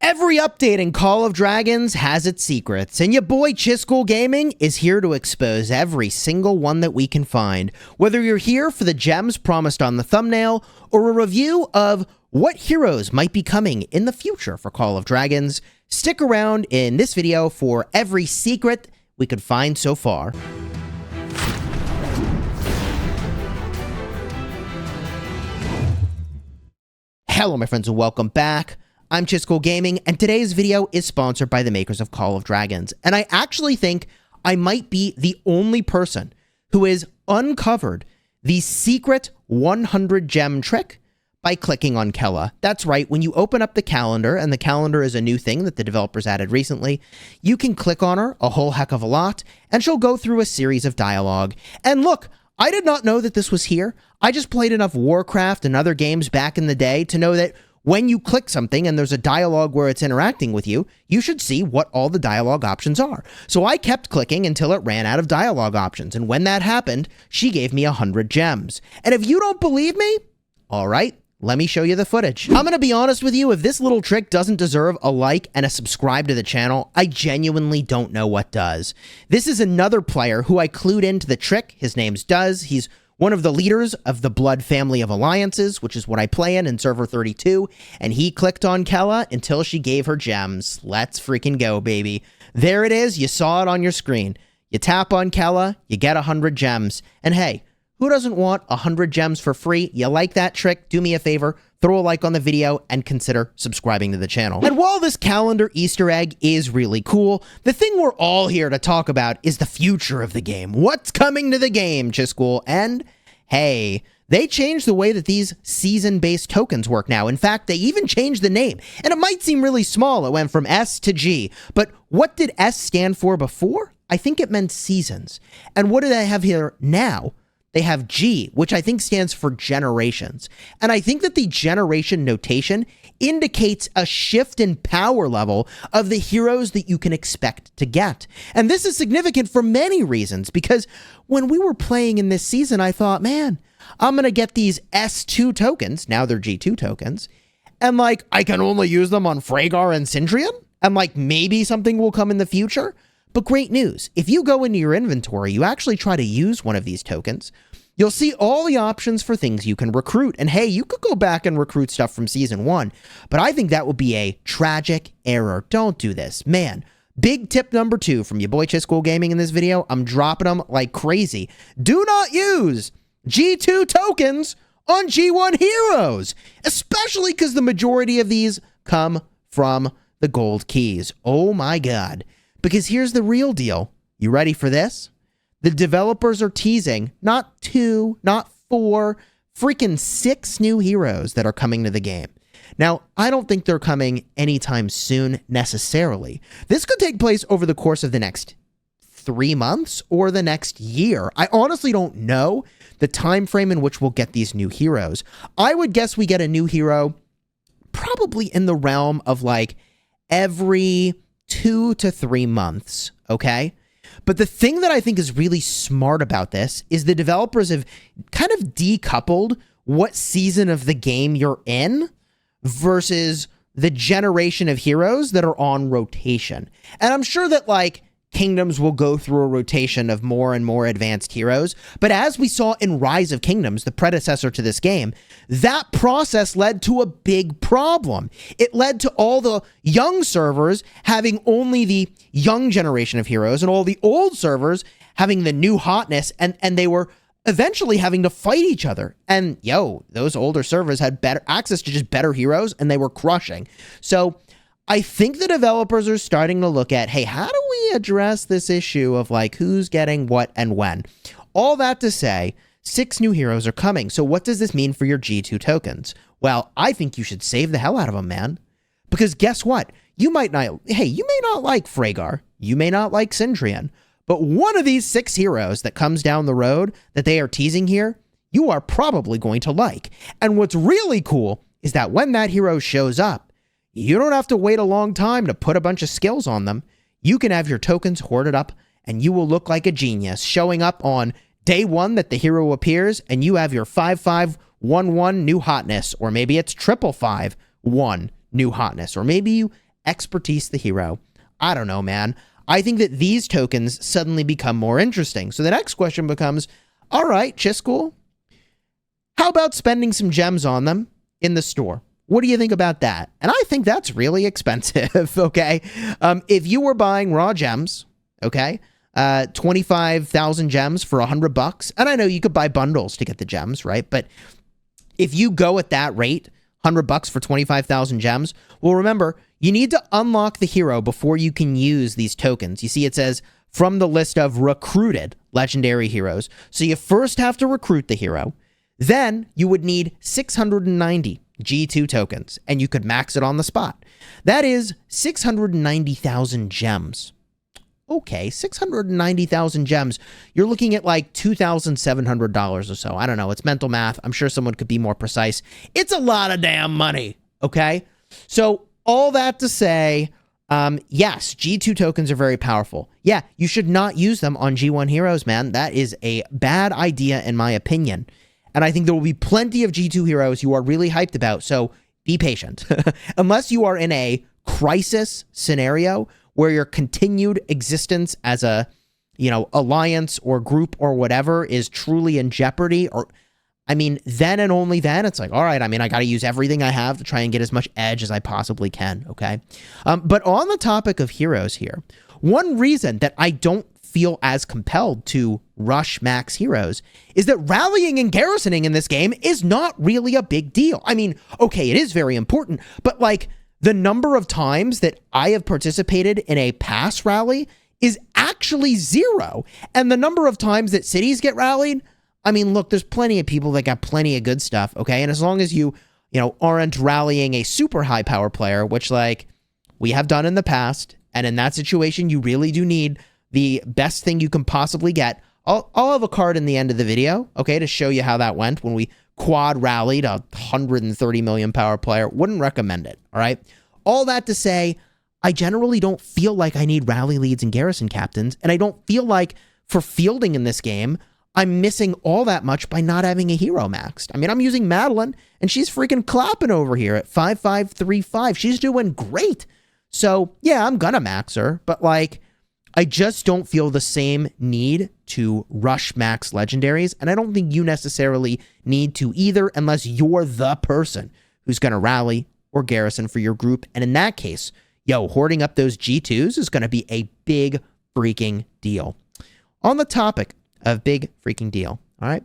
Every update in Call of Dragons has its secrets, and your boy Chisgule Gaming is here to expose every single one that we can find. Whether you're here for the gems promised on the thumbnail, or a review of what heroes might be coming in the future for Call of Dragons, stick around in this video for every secret we could find so far. Hello my friends and welcome back. I'm Chisgule Gaming, and today's video is sponsored by the makers of Call of Dragons. And I actually think I might be the only person who has uncovered the secret 100 gem trick by clicking on Kella. That's right, when you open up the calendar, and the calendar is a new thing that the developers added recently, you can click on her a whole heck of a lot, and she'll go through a series of dialogue. And look, I did not know that this was here. I just played enough Warcraft and other games back in the day to know that when you click something and there's a dialogue where it's interacting with you, you should see what all the dialogue options are. So I kept clicking until it ran out of dialogue options, and when that happened, she gave me 100 gems. And if you don't believe me, all right, let me show you the footage. I'm gonna be honest with you, if this little trick doesn't deserve a like and a subscribe to the channel, I genuinely don't know what does. This is another player who I clued into the trick. His name's Duz. He's one of the leaders of the Blood family of alliances, which is what I play in server 32, and he clicked on Kella until she gave her gems. Let's freaking go, baby. There it is. You saw it on your screen. You tap on Kella, you get 100 gems. And hey, who doesn't want 100 gems for free? You like that trick? Do me a favor, throw a like on the video and consider subscribing to the channel. And while this calendar Easter egg is really cool, the thing we're all here to talk about is the future of the game. What's coming to the game, Chisgule? And hey, they changed the way that these season-based tokens work now. In fact, they even changed the name. And it might seem really small. It went from S to G. But what did S stand for before? I think it meant seasons. And what do they have here now? They have G, which I think stands for generations. And I think that the generation notation indicates a shift in power level of the heroes that you can expect to get. And this is significant for many reasons, because when we were playing in this season, I thought, man, I'm going to get these S2 tokens. Now they're G2 tokens. And like, I can only use them on Freygar and Sindrian. And like, maybe something will come in the future. But great news, if you go into your inventory, you actually try to use one of these tokens, you'll see all the options for things you can recruit. And hey, you could go back and recruit stuff from Season 1, but I think that would be a tragic error. Don't do this. Man, big tip number 2 from your boy Chisgule Gaming in this video. I'm dropping them like crazy. Do not use G2 tokens on G1 heroes, especially because the majority of these come from the gold keys. Oh my God. Because here's the real deal. You ready for this? The developers are teasing not 2, not 4, freaking 6 new heroes that are coming to the game. Now, I don't think they're coming anytime soon necessarily. This could take place over the course of the next 3 months or the next year. I honestly don't know the time frame in which we'll get these new heroes. I would guess we get a new hero probably in the realm of like every 2 to 3 months, okay? But the thing that I think is really smart about this is the developers have kind of decoupled what season of the game you're in versus the generation of heroes that are on rotation. And I'm sure that like Kingdoms will go through a rotation of more and more advanced heroes. But as we saw in Rise of Kingdoms, the predecessor to this game, that process led to a big problem. It led to all the young servers having only the young generation of heroes and all the old servers having the new hotness, and they were eventually having to fight each other. And yo, those older servers had better access to just better heroes and they were crushing. So I think the developers are starting to look at, hey, how do we address this issue of like who's getting what and when? All that to say, 6 new heroes are coming. So what does this mean for your G2 tokens? Well, I think you should save the hell out of them, man. Because guess what? You may not like Freygar. You may not like Sindrian. But one of these 6 heroes that comes down the road that they are teasing here, you are probably going to like. And what's really cool is that when that hero shows up, you don't have to wait a long time to put a bunch of skills on them. You can have your tokens hoarded up and you will look like a genius showing up on day 1 that the hero appears, and you have your 5511 new hotness, or maybe it's 555 1 new hotness, or maybe you expertise the hero. I don't know, man. I think that these tokens suddenly become more interesting. So the next question becomes, all right, Chisgule, how about spending some gems on them in the store? What do you think about that? And I think that's really expensive, okay? If you were buying raw gems, okay, 25,000 gems for $100, and I know you could buy bundles to get the gems, right? But if you go at that rate, $100 for 25,000 gems, well, remember, you need to unlock the hero before you can use these tokens. You see, it says from the list of recruited legendary heroes. So you first have to recruit the hero. Then you would need 690 G2 tokens, and you could max it on the spot. That is 690,000 gems. Okay, 690,000 gems. You're looking at like $2,700 or so. I don't know. It's mental math. I'm sure someone could be more precise. It's a lot of damn money, okay? So all that to say, yes, G2 tokens are very powerful. Yeah, you should not use them on G1 heroes, man. That is a bad idea in my opinion. And I think there will be plenty of G2 heroes you are really hyped about, so be patient. Unless you are in a crisis scenario where your continued existence as a, alliance or group or whatever is truly in jeopardy, or, then and only then, it's like, all right, I got to use everything I have to try and get as much edge as I possibly can, okay? But on the topic of heroes here, one reason that I don't feel as compelled to rush max heroes is that rallying and garrisoning in this game is not really a big deal. Okay, it is very important, but like the number of times that I have participated in a pass rally is actually 0. And the number of times that cities get rallied, look, there's plenty of people that got plenty of good stuff, okay? And as long as you aren't rallying a super high power player, which like we have done in the past, and in that situation, you really do need the best thing you can possibly get. I'll have a card in the end of the video, okay, to show you how that went when we quad rallied a 130 million power player. Wouldn't recommend it, all right? All that to say, I generally don't feel like I need rally leads and garrison captains, and I don't feel like for fielding in this game, I'm missing all that much by not having a hero maxed. I'm using Madeline, and she's freaking clapping over here at 5535. She's doing great. So, yeah, I'm gonna max her, but like, I just don't feel the same need to rush max legendaries, and I don't think you necessarily need to either unless you're the person who's going to rally or garrison for your group. And in that case, hoarding up those G2s is going to be a big freaking deal. On the topic of big freaking deal, all right,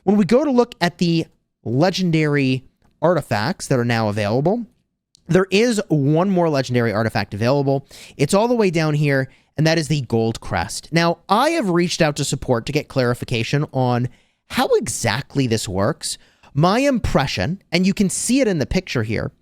when we go to look at the legendary artifacts that are now available, there is one more legendary artifact available. It's all the way down here, and that is the Goldcrest. Now, I have reached out to support to get clarification on how exactly this works. My impression, and you can see it in the picture here,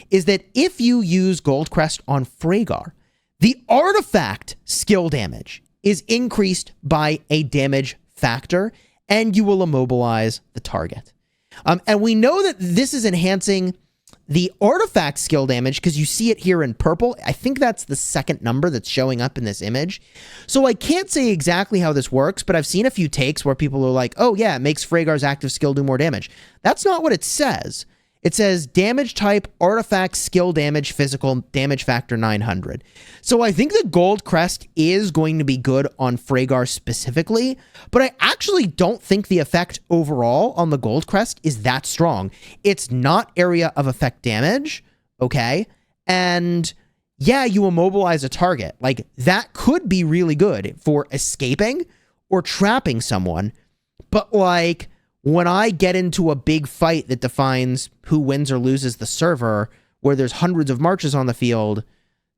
is that if you use Goldcrest on Freygar, the artifact skill damage is increased by a damage factor, and you will immobilize the target. And we know that this is enhancing the artifact skill damage because you see it here in purple. I think that's the second number that's showing up in this image. So I can't say exactly how this works, but I've seen a few takes where people are like, oh yeah, it makes Freygar's active skill do more damage. That's not what it says. It says damage type, artifact, skill damage, physical, damage factor 900. So I think the Goldcrest is going to be good on Freygar specifically, but I actually don't think the effect overall on the Goldcrest is that strong. It's not area of effect damage, okay? And yeah, you immobilize a target. Like, that could be really good for escaping or trapping someone, but like, when I get into a big fight that defines who wins or loses the server, where there's hundreds of marches on the field,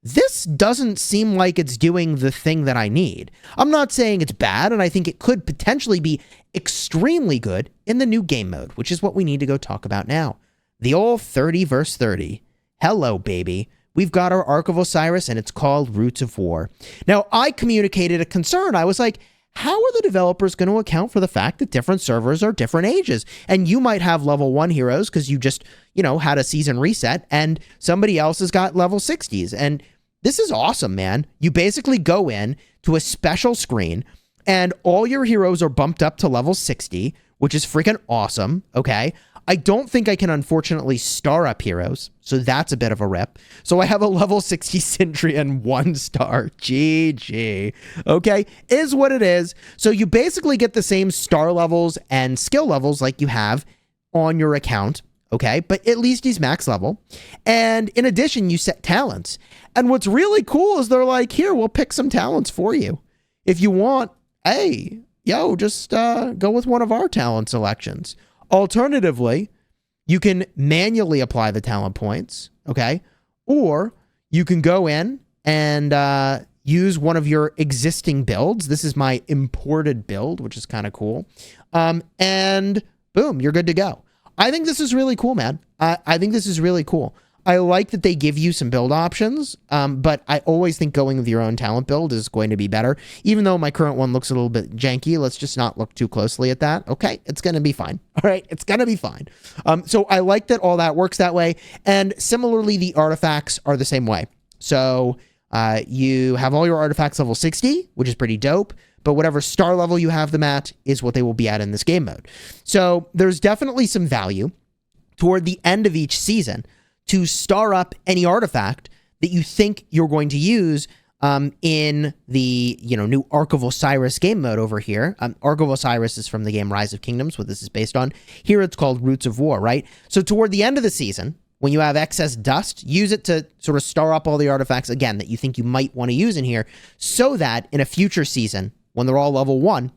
this doesn't seem like it's doing the thing that I need. I'm not saying it's bad, and I think it could potentially be extremely good in the new game mode, which is what we need to go talk about now. The old 30 versus 30. Hello, baby. We've got our Ark of Osiris, and it's called Roots of War. Now, I communicated a concern. I was like, how are the developers going to account for the fact that different servers are different ages? And you might have level 1 heroes because you just, had a season reset, and somebody else has got level 60s. And this is awesome, man. You basically go in to a special screen, and all your heroes are bumped up to level 60, which is freaking awesome, okay? I don't think I can unfortunately star up heroes, so that's a bit of a rip. So I have a level 60 Sentry and 1 star. GG. Okay, is what it is. So you basically get the same star levels and skill levels like you have on your account, okay? But at least he's max level. And in addition, you set talents. And what's really cool is they're like, here, we'll pick some talents for you. If you want, hey, yo, just go with one of our talent selections. Alternatively, you can manually apply the talent points, okay? Or you can go in and use one of your existing builds. This is my imported build, which is kind of cool. And boom, you're good to go. I think this is really cool, man. I think this is really cool. I like that they give you some build options, but I always think going with your own talent build is going to be better. Even though my current one looks a little bit janky, let's just not look too closely at that. Okay, it's going to be fine. All right, it's going to be fine. So I like that all that works that way. And similarly, the artifacts are the same way. So you have all your artifacts level 60, which is pretty dope. But whatever star level you have them at is what they will be at in this game mode. So there's definitely some value toward the end of each season to star up any artifact that you think you're going to use in the new Ark of Osiris game mode over here. Ark of Osiris is from the game Rise of Kingdoms, what this is based on. Here it's called Roots of War, right? So toward the end of the season, when you have excess dust, use it to sort of star up all the artifacts, again, that you think you might want to use in here, so that in a future season, when they're all level 1,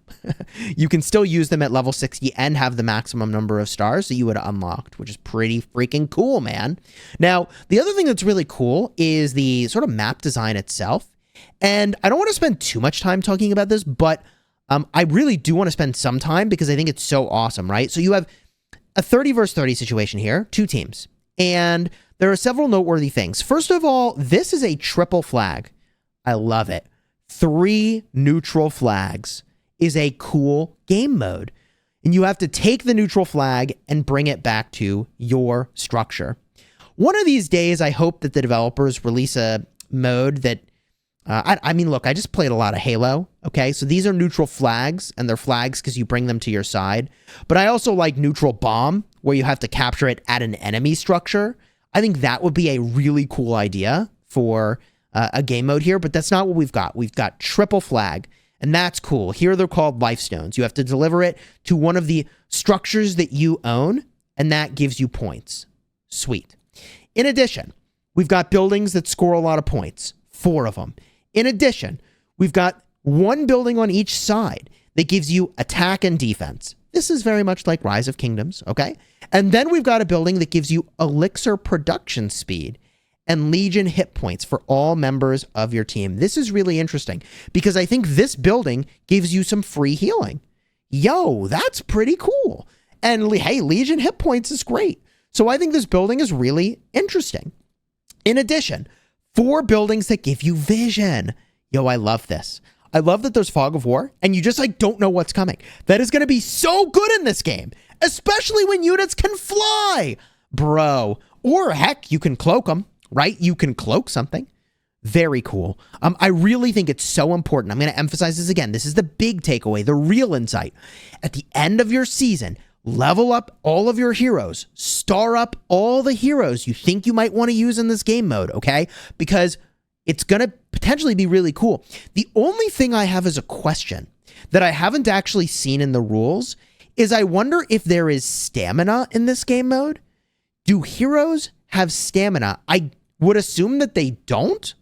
you can still use them at level 60 and have the maximum number of stars that you would have unlocked, which is pretty freaking cool, man. Now, the other thing that's really cool is the sort of map design itself. And I don't want to spend too much time talking about this, but I really do want to spend some time because I think it's so awesome, right? So you have a 30 versus 30 situation here, 2 teams. And there are several noteworthy things. First of all, this is a triple flag. I love it. 3 neutral flags is a cool game mode. And you have to take the neutral flag and bring it back to your structure. One of these days, I hope that the developers release a mode that, I mean, look, I just played a lot of Halo, okay? So these are neutral flags, and they're flags because you bring them to your side. But I also like neutral bomb, where you have to capture it at an enemy structure. I think that would be a really cool idea for a game mode here, but that's not what we've got. We've got triple flag, and that's cool. Here they're called life stones. You have to deliver it to one of the structures that you own, and that gives you points. Sweet. In addition, we've got buildings that score a lot of points, 4 of them. In addition, we've got 1 building on each side that gives you attack and defense. This is very much like Rise of Kingdoms, okay? And then we've got a building that gives you elixir production speed and Legion hit points for all members of your team. This is really interesting because I think this building gives you some free healing. Yo, that's pretty cool. And hey, Legion hit points is great. So I think this building is really interesting. In addition, 4 buildings that give you vision. Yo, I love this. I love that there's fog of war and you just don't know what's coming. That is going to be so good in this game, especially when units can fly, bro. Or heck, you can cloak them. Right? You can cloak something. Very cool. I really think it's so important. I'm going to emphasize this again. This is the big takeaway, the real insight. At the end of your season, level up all of your heroes. Star up all the heroes you think you might want to use in this game mode, okay? Because it's going to potentially be really cool. The only thing I have as a question that I haven't actually seen in the rules is I wonder if there is stamina in this game mode. Do heroes have stamina? I would assume that they don't.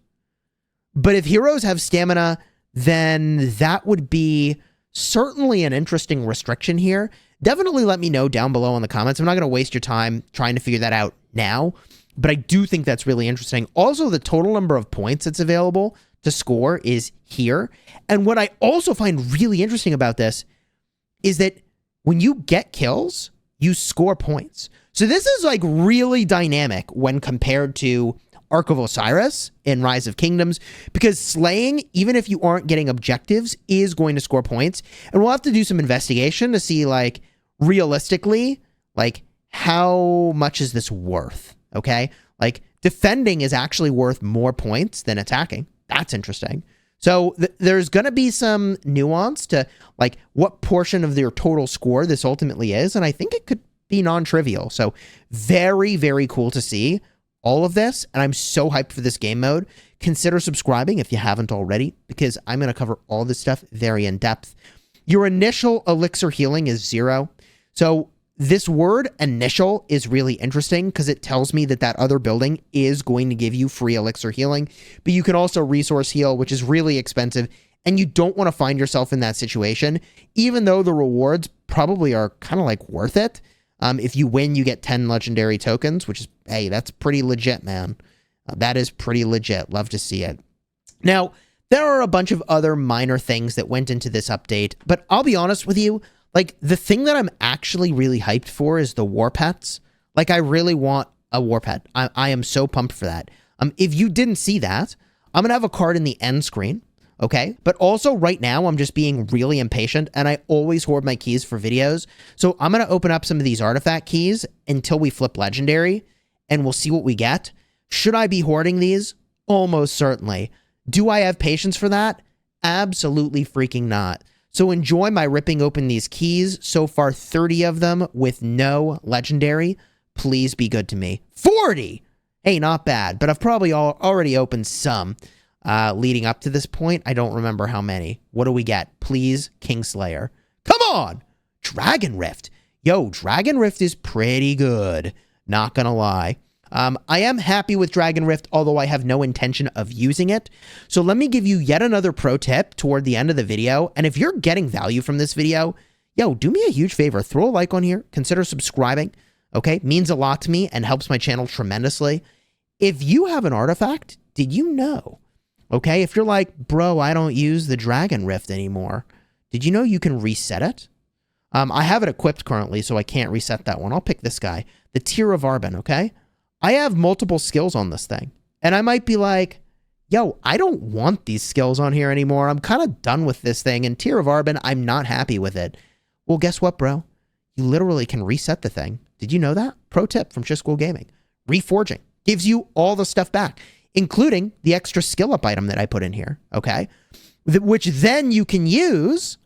But if heroes have stamina, then that would be certainly an interesting restriction here. Definitely let me know down below in the comments. I'm not going to waste your time trying to figure that out now, but I do think that's really interesting. Also, the total number of points that's available to score is here. And what I also find really interesting about this is that when you get kills, you score points. So this is really dynamic when compared to Ark of Osiris in Rise of Kingdoms, because slaying, even if you aren't getting objectives, is going to score points. And we'll have to do some investigation to see, realistically, how much is this worth, okay? Defending is actually worth more points than attacking. That's interesting. So there's going to be some nuance to, what portion of their total score this ultimately is, and I think it could be non-trivial. So very, very cool to see all of this, and I'm so hyped for this game mode. Consider subscribing if you haven't already, because I'm going to cover all this stuff very in depth. Your initial elixir healing is 0. So this word initial is really interesting because it tells me that that other building is going to give you free elixir healing, but you can also resource heal, which is really expensive, and you don't want to find yourself in that situation, even though the rewards probably are kind of like worth it. If you win, you get 10 legendary tokens, which is, hey, that's pretty legit, man. That is pretty legit. Love to see it. Now, there are a bunch of other minor things that went into this update, but I'll be honest with you, like, the thing that I'm actually really hyped for is the war pets. Like, I really want a war pet. I am so pumped for that. If you didn't see that, I'm going to have a card in the end screen, okay? But also right now, I'm just being really impatient, and I always hoard my keys for videos. So I'm going to open up some of these artifact keys until we flip legendary, and we'll see what we get. Should I be hoarding these? Almost certainly. Do I have patience for that? Absolutely freaking not. So enjoy my ripping open these keys. So far, 30 of them with no legendary. Please be good to me. 40! Hey, not bad, but I've probably already opened some leading up to this point. I don't remember how many. What do we get? Please, Kingslayer. Come on! Dragon Rift. Yo, Dragon Rift is pretty good. Not gonna lie. I am happy with Dragon Rift, although I have no intention of using it. So let me give you yet another pro tip toward the end of the video. And if you're getting value from this video, yo, do me a huge favor. Throw a like on here. Consider subscribing. Okay? Means a lot to me and helps my channel tremendously. If you have an artifact, did you know? Okay? If you're like, bro, I don't use the Dragon Rift anymore. Did you know you can reset it? I have it equipped currently, so I can't reset that one. I'll pick this guy. The Tear of Arbon, okay? I have multiple skills on this thing, and I might be like, yo, I don't want these skills on here anymore. I'm kind of done with this thing, and Tear of Arbon, I'm not happy with it. Well, guess what, bro? You literally can reset the thing. Did you know that? Pro tip from Chisgule Gaming. Reforging gives you all the stuff back, including the extra skill up item that I put in here, okay? Which then you can use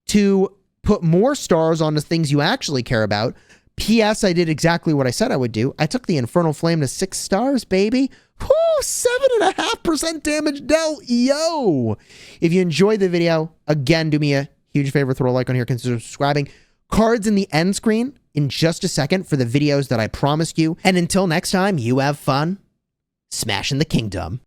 to put more stars on the things you actually care about. P.S. I did exactly what I said I would do. I took the Infernal Flame to 6 stars, baby. Whoo, 7.5% damage dealt. Yo! If you enjoyed the video, again, do me a huge favor. Throw a like on here. Consider subscribing. Cards in the end screen in just a second for the videos that I promised you. And until next time, you have fun smashing the kingdom.